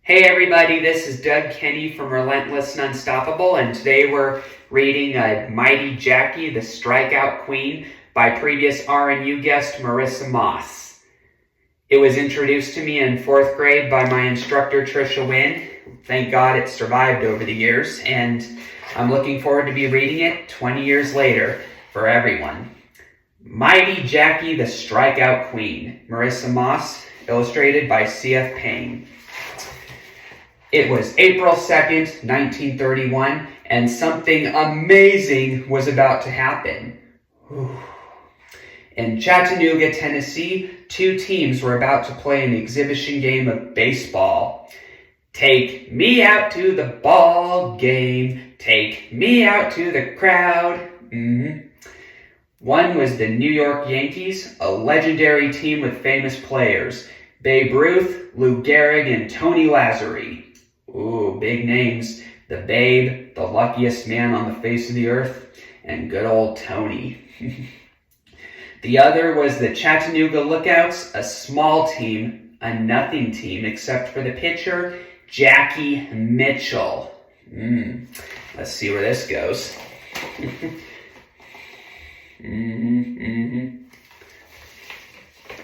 Hey everybody, this is Doug Kenny from Relentless and Unstoppable, and today we're reading Mighty Jackie, the Strikeout Queen by previous RNU guest Marissa Moss. It was introduced to me in 4th grade by my instructor Trisha Wynn. Thank God it survived over the years, and I'm looking forward to be reading it 20 years later for everyone. Mighty Jackie, the Strikeout Queen, Marissa Moss, illustrated by C.F. Payne. It was April 2nd, 1931, and something amazing was about to happen. In Chattanooga, Tennessee, two teams were about to play an exhibition game of baseball. Take me out to the ball game. Take me out to the crowd. One was the New York Yankees, a legendary team with famous players. Babe Ruth, Lou Gehrig, and Tony Lazzari. Ooh, big names. The Babe, the luckiest man on the face of the earth, and good old Tony. The other was the Chattanooga Lookouts, a small team, a nothing team, except for the pitcher, Jackie Mitchell. Let's see where this goes.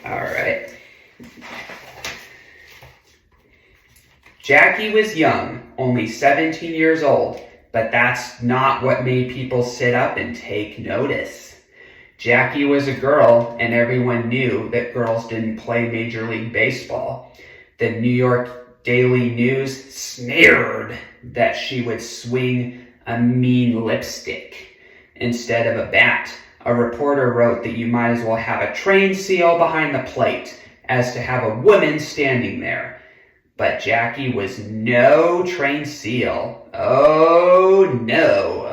All right. Jackie was young, only 17 years old, but that's not what made people sit up and take notice. Jackie was a girl, and everyone knew that girls didn't play Major League Baseball. The New York Daily News sneered that she would swing a mean lipstick instead of a bat. A reporter wrote that you might as well have a trained seal behind the plate as to have a woman standing there. But Jackie was no trained seal. Oh no.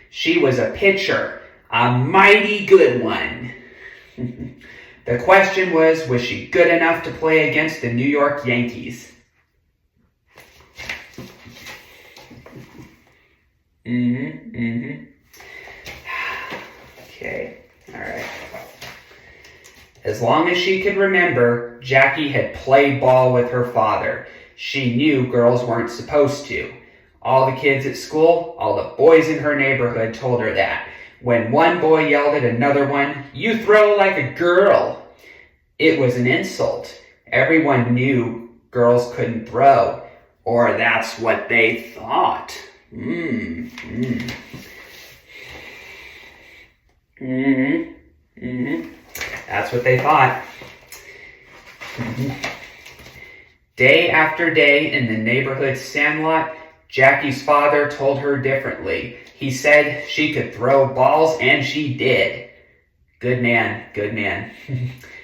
She was a pitcher, a mighty good one. The question was she good enough to play against the New York Yankees? Okay, all right. As long as she could remember, Jackie had played ball with her father. She knew girls weren't supposed to. All the kids at school, all the boys in her neighborhood told her that. When one boy yelled at another one, "You throw like a girl," it was an insult. Everyone knew girls couldn't throw, or that's what they thought. That's what they thought. Day after day in the neighborhood sandlot, Jackie's father told her differently. He said she could throw balls, and she did. Good man, good man.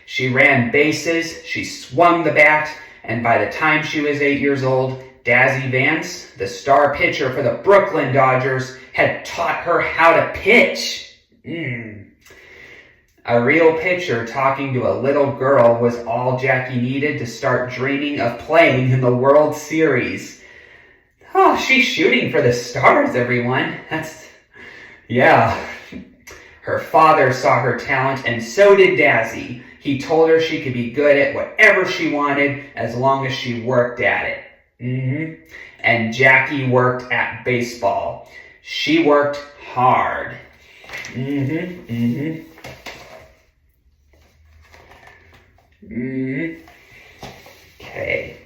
She ran bases, she swung the bat, and by the time she was 8 years old, Dazzy Vance, the star pitcher for the Brooklyn Dodgers, had taught her how to pitch. A real pitcher talking to a little girl was all Jackie needed to start dreaming of playing in the World Series. Oh, she's shooting for the stars, everyone. Yeah. Her father saw her talent, and so did Dazzy. He told her she could be good at whatever she wanted as long as she worked at it. And Jackie worked at baseball. She worked hard. Okay.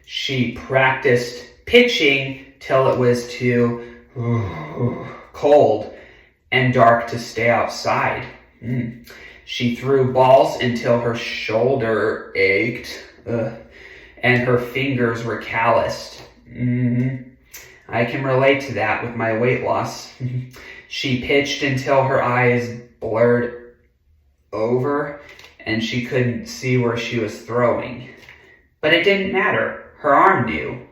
She practiced pitching till it was too cold and dark to stay outside. She threw balls until her shoulder ached and her fingers were calloused. I can relate to that with my weight loss. She pitched until her eyes blurred over and she couldn't see where she was throwing. But it didn't matter. Her arm knew.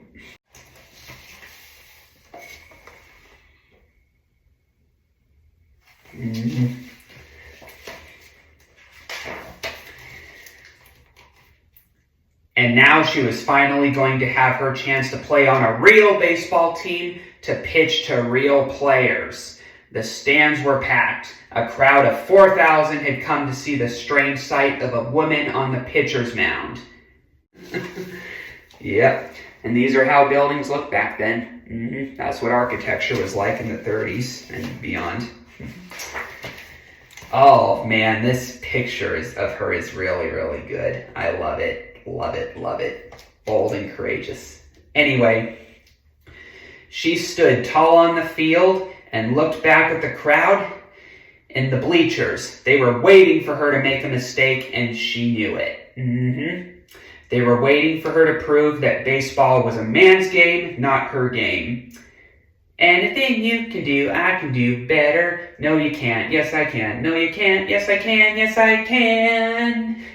And now she was finally going to have her chance to play on a real baseball team, to pitch to real players. The stands were packed. A crowd of 4,000 had come to see the strange sight of a woman on the pitcher's mound. Yep, and these are how buildings looked back then. That's what architecture was like in the 30s and beyond. Oh man, this picture of her is really, really good. I love it, love it, love it. Bold and courageous. Anyway, she stood tall on the field and looked back at the crowd in the bleachers. They were waiting for her to make a mistake, and she knew it. They were waiting for her to prove that baseball was a man's game, not her game. Anything you can do, I can do better. No, you can't. Yes, I can. No, you can't. Yes, I can. Yes, I can.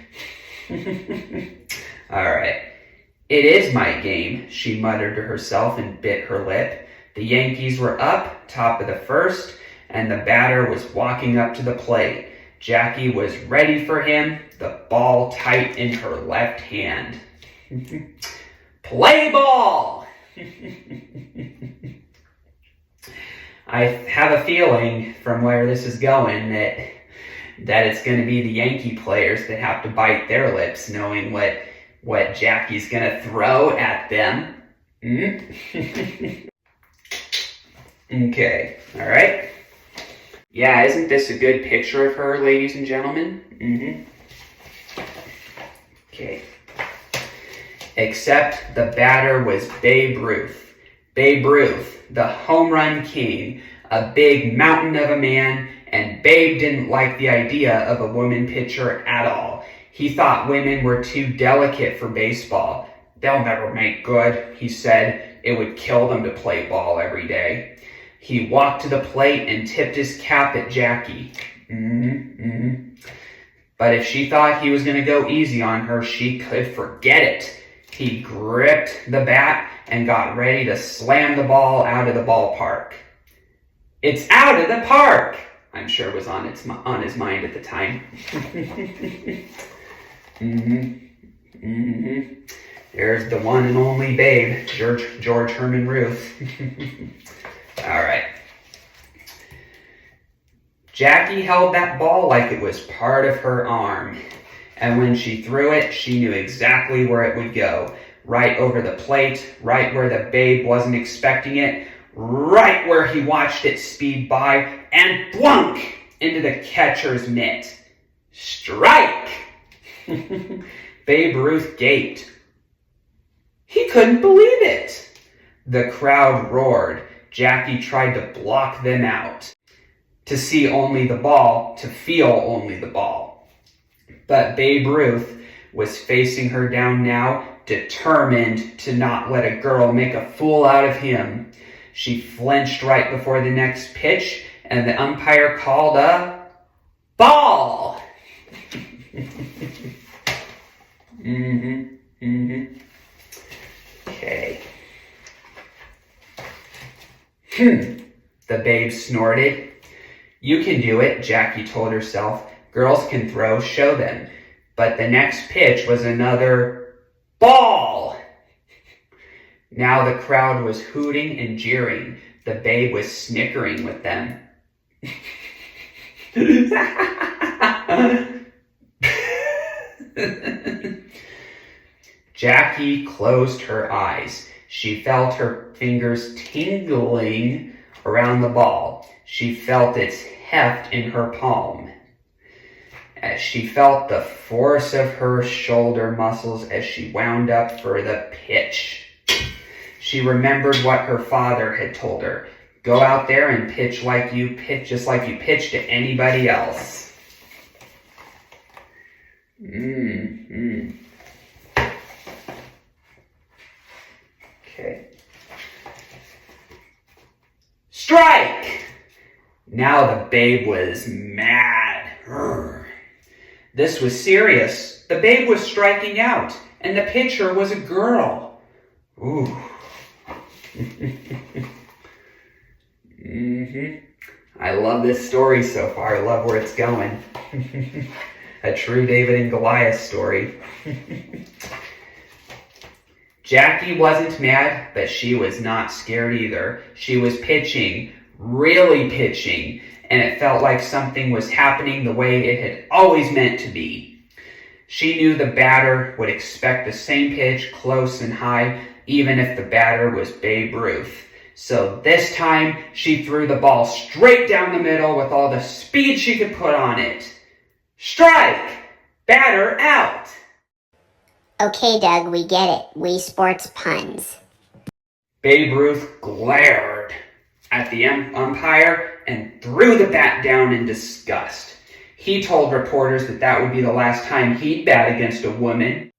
All right. It is my game, she muttered to herself and bit her lip. The Yankees were up, top of the first, and the batter was walking up to the plate. Jackie was ready for him, the ball tight in her left hand. Play ball! I have a feeling from where this is going that it's going to be the Yankee players that have to bite their lips knowing what Jackie's going to throw at them. Okay, all right. Yeah, isn't this a good picture of her, ladies and gentlemen? Okay. Except the batter was Babe Ruth. Babe Ruth, the home run king, a big mountain of a man, and Babe didn't like the idea of a woman pitcher at all. He thought women were too delicate for baseball. They'll never make good, he said. It would kill them to play ball every day. He walked to the plate and tipped his cap at Jackie. But if she thought he was going to go easy on her, she could forget it. He gripped the bat and got ready to slam the ball out of the ballpark. It's out of the park, I'm sure was on his mind at the time. There's the one and only Babe, George Herman Ruth. All right. Jackie held that ball like it was part of her arm. And when she threw it, she knew exactly where it would go. Right over the plate, right where the Babe wasn't expecting it, right where he watched it speed by, and blunk into the catcher's mitt. Strike! Babe Ruth gaped. He couldn't believe it. The crowd roared. Jackie tried to block them out. To see only the ball, to feel only the ball. But Babe Ruth was facing her down now, determined to not let a girl make a fool out of him. She flinched right before the next pitch, and the umpire called a ball. Okay. The Babe snorted. You can do it, Jackie told herself. Girls can throw, show them. But the next pitch was another ball. Now the crowd was hooting and jeering. The Babe was snickering with them. Jackie closed her eyes. She felt her fingers tingling around the ball. She felt its heft in her palm. As she felt the force of her shoulder muscles as she wound up for the pitch. She remembered what her father had told her. Go out there and pitch just like you pitch to anybody else. Okay. Strike! Now the Babe was mad. This was serious. The Babe was striking out, and the pitcher was a girl. Ooh. I love this story so far. I love where it's going. A true David and Goliath story. Jackie wasn't mad, but she was not scared either. She was pitching really pitching, and it felt like something was happening the way it had always meant to be. She knew the batter would expect the same pitch close and high, even if the batter was Babe Ruth. So this time, she threw the ball straight down the middle with all the speed she could put on it. Strike! Batter out! Okay, Doug, we get it. We sports puns. Babe Ruth glared at the umpire and threw the bat down in disgust. He told reporters that that would be the last time he'd bat against a woman.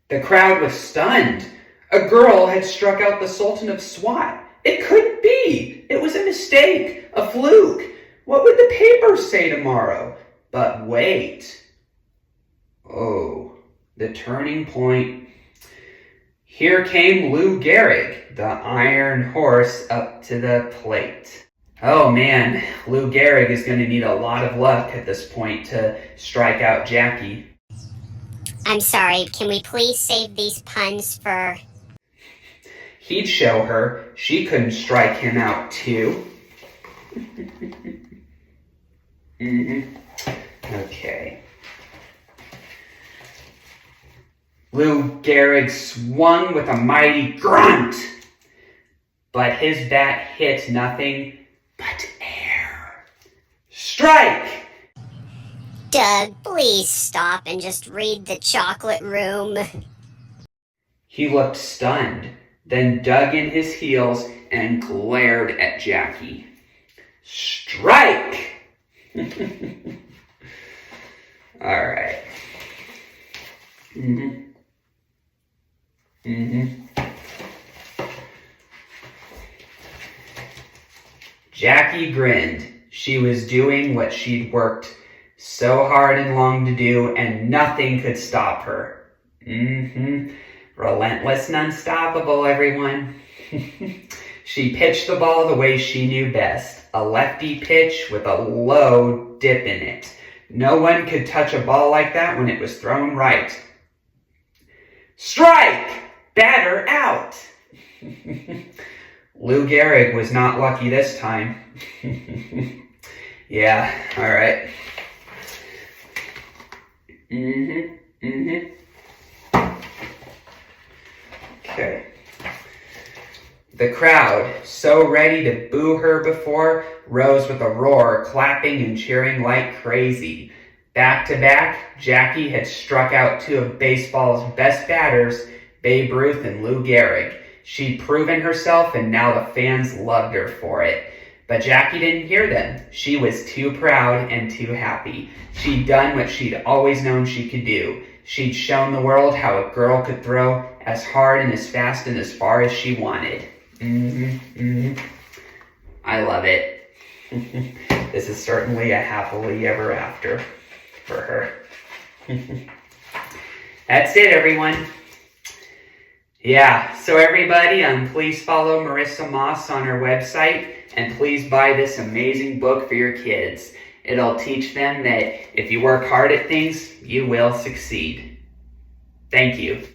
The crowd was stunned. A girl had struck out the Sultan of SWAT. It couldn't be. It was a mistake, a fluke. What would the papers say tomorrow? But wait. Oh, the turning point. Here came Lou Gehrig, the iron horse, up to the plate. Oh man, Lou Gehrig is going to need a lot of luck at this point to strike out Jackie. I'm sorry, can we please save these puns for... He'd show her she couldn't strike him out too. Okay. Lou Gehrig swung with a mighty grunt, but his bat hit nothing but air. Strike! Doug, please stop and just read the chocolate room. He looked stunned, then dug in his heels and glared at Jackie. Strike! All right. Jackie grinned. She was doing what she'd worked so hard and long to do, and nothing could stop her. Relentless and unstoppable, everyone. She pitched the ball the way she knew best. A lefty pitch with a low dip in it. No one could touch a ball like that when it was thrown right. Strike! Batter out! Lou Gehrig was not lucky this time. Yeah, all right. Okay. The crowd, so ready to boo her before, rose with a roar, clapping and cheering like crazy. Back to back, Jackie had struck out two of baseball's best batters, Babe Ruth and Lou Gehrig. She'd proven herself, and now the fans loved her for it. But Jackie didn't hear them. She was too proud and too happy. She'd done what she'd always known she could do. She'd shown the world how a girl could throw as hard and as fast and as far as she wanted. I love it. This is certainly a happily ever after for her. That's it, everyone. Yeah, so everybody, please follow Marissa Moss on her website, and please buy this amazing book for your kids. It'll teach them that if you work hard at things, you will succeed. Thank you.